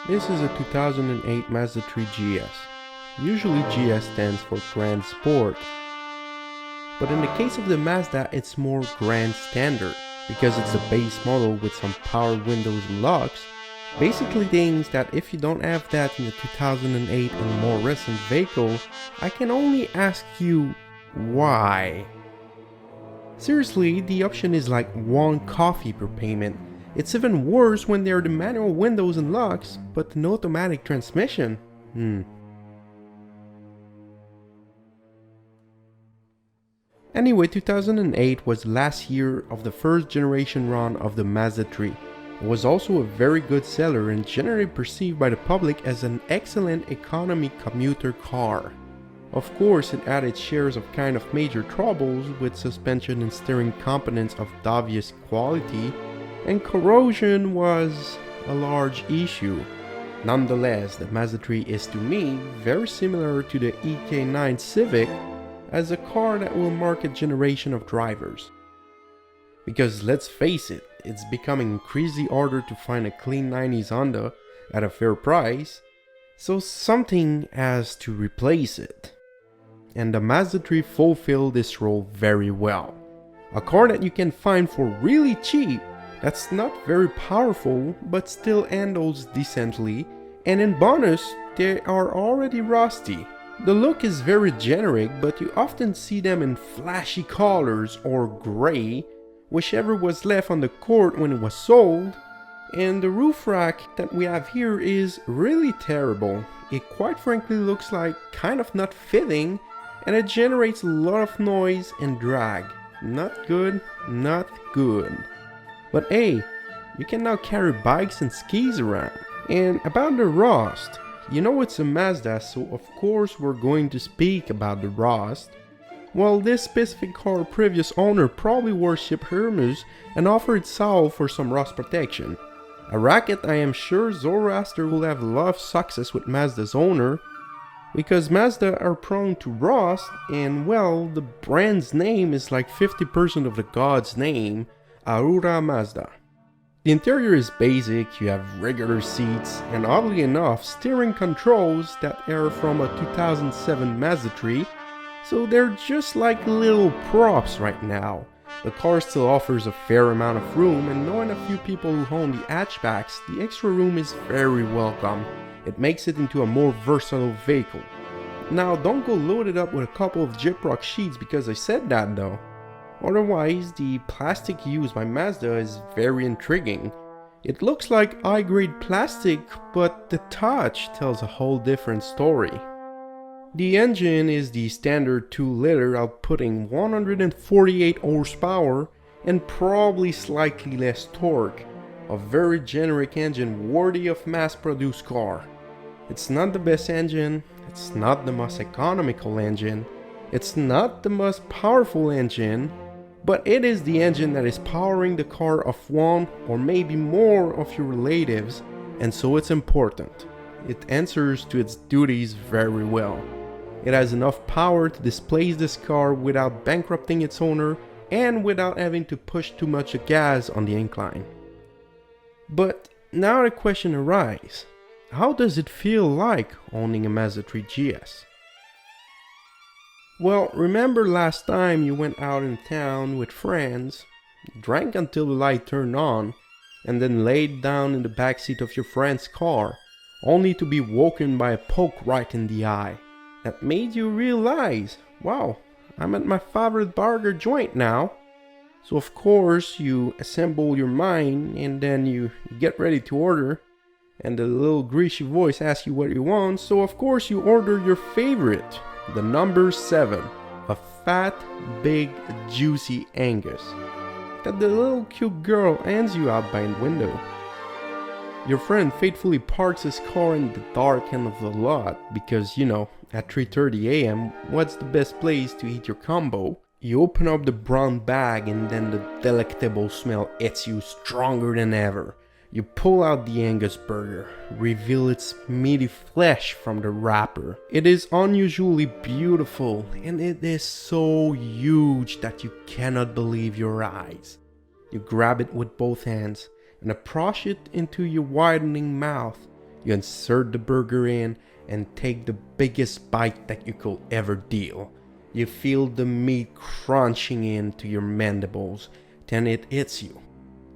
This is a 2008 Mazda 3 GS. Usually GS stands for Grand Sport, but in the case of the Mazda it's more Grand Standard because it's a base model with some power windows and locks. Basically things that if you don't have that in the 2008 and more recent vehicle, I can only ask you why. Seriously, the option is like one coffee per payment. It's even worse when there are the manual windows and locks, but an automatic transmission. Anyway, 2008 was the last year of the first generation run of the Mazda 3. It was also a very good seller and generally perceived by the public as an excellent economy commuter car. Of course, it had its shares of kind of major troubles with suspension and steering components of dubious quality, and corrosion was a large issue. Nonetheless, the Mazda 3 is to me very similar to the EK9 Civic as a car that will mark a generation of drivers. Because let's face it, it's becoming increasingly harder to find a clean 90s Honda at a fair price, so something has to replace it. And the Mazda 3 fulfilled this role very well. A car that you can find for really cheap, that's not very powerful but still handles decently, and in bonus, they are already rusty. The look is very generic, but you often see them in flashy colors or grey, whichever was left on the court when it was sold. And the roof rack that we have here is really terrible. It quite frankly looks like kind of not fitting, and it generates a lot of noise and drag. Not good, not good. But hey, you can now carry bikes and skis around. And about the rust, you know it's a Mazda, so of course we're going to speak about the rust. Well, this specific car previous owner probably worshipped Hermes and offered salve for some rust protection. A racket I am sure Zoroaster will have a lot of success with Mazda's owner, because Mazda are prone to rust, and well, the brand's name is like 50% of the god's name, HUCR Mazda. The interior is basic, you have regular seats, and oddly enough, steering controls that are from a 2007 Mazda 3, so they're just like little props right now. The car still offers a fair amount of room, and knowing a few people who own the hatchbacks, the extra room is very welcome. It makes it into a more versatile vehicle. Now don't go loaded up with a couple of gyprock sheets because I said that though. Otherwise, the plastic used by Mazda is very intriguing. It looks like high-grade plastic, but the touch tells a whole different story. The engine is the standard 2-liter outputting 148 horsepower and probably slightly less torque. A very generic engine worthy of mass-produced car. It's not the best engine, it's not the most economical engine, it's not the most powerful engine, but it is the engine that is powering the car of one or maybe more of your relatives, and so it's important. It answers to its duties very well. It has enough power to displace this car without bankrupting its owner and without having to push too much gas on the incline. But now the question arises, how does it feel like owning a Mazda 3 GS? Well, remember last time you went out in town with friends, drank until the light turned on, and then laid down in the backseat of your friend's car, only to be woken by a poke right in the eye. That made you realize, wow, I'm at my favorite burger joint now. So of course you assemble your mind and then you get ready to order, and the little greasy voice asks you what you want, so of course you order your favorite, the number 7, a fat, big, juicy Angus that the little cute girl hands you out by the window. Your friend faithfully parks his car in the dark end of the lot because, you know, at 3:30 AM, what's the best place to eat your combo? You open up the brown bag and then the delectable smell hits you stronger than ever. You pull out the Angus burger, reveal its meaty flesh from the wrapper. It is unusually beautiful, and it is so huge that you cannot believe your eyes. You grab it with both hands and approach it into your widening mouth, You insert the burger in and take the biggest bite that you could ever deal. You feel the meat crunching into your mandibles, then it hits you.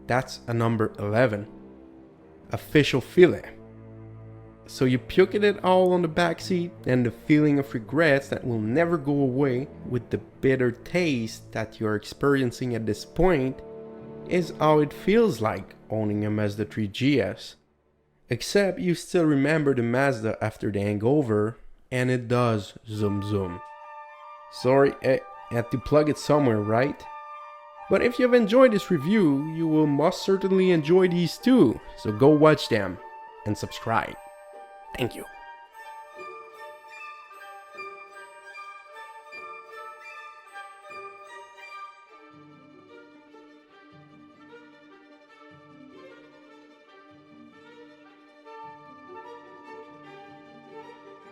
That's a number 11. Official fillet. So you puking it all on the backseat, and the feeling of regrets that will never go away with the bitter taste that you're experiencing at this point is how it feels like owning a Mazda 3 GS. Except you still remember the Mazda after the hangover, and it does zoom zoom. Sorry, I had to plug it somewhere, right? But if you've enjoyed this review, you will most certainly enjoy these too, so go watch them and subscribe. Thank you.